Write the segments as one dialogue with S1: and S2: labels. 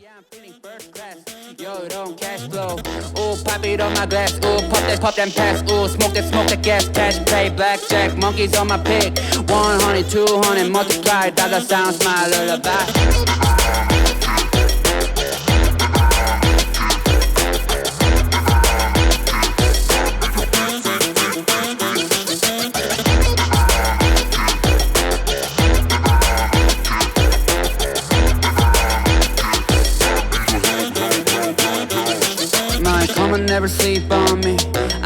S1: yeah, I'm feeling first class. Yo, don't cash flow. Ooh, pop it on my glass. Ooh, pop that pass. Ooh, smoke that gas. Cash pay, blackjack, monkeys on my pig. 100, 200, multiply. Dollar sounds my lullaby. Come on, never sleep on me.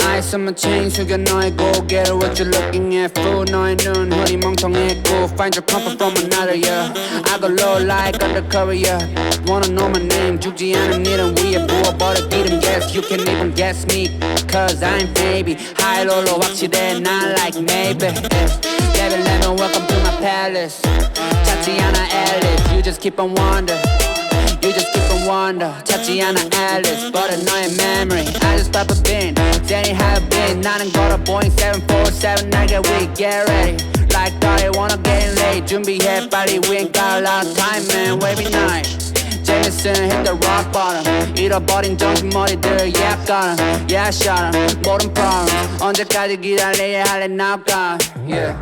S1: Eyes on my chain, 숙여 너의 고개를. What you looking at, fool? 너의 눈 허리 멍청했고. Find your comfort from another, yeah. I go low like undercover, yeah. Wanna know my name, 죽지 않은 일은 위에 부어버려 기름. Yes, you can even guess me, cause I'm baby. High low 확실해, not like maybe. Baby, let me welcome to my palace. 찾지 않아 Alice, you just keep on wondering. You just keep on wonder. 찾지 않아 Alice, but 너의 memory. I just pop a bin, Danny have been. 나는 걸어 Boeing 747, I get weak, get ready. Like I wanna get late. 준비해 빨리, we ain't got a lot of time, man. Wavy night. Jameson hit the rock bottom. 잃어버린 정신머리들, yeah, got 'em. Yeah, I shot 'em. 모든 problems. 언제까지 기다려야 할래, now gone. Yeah.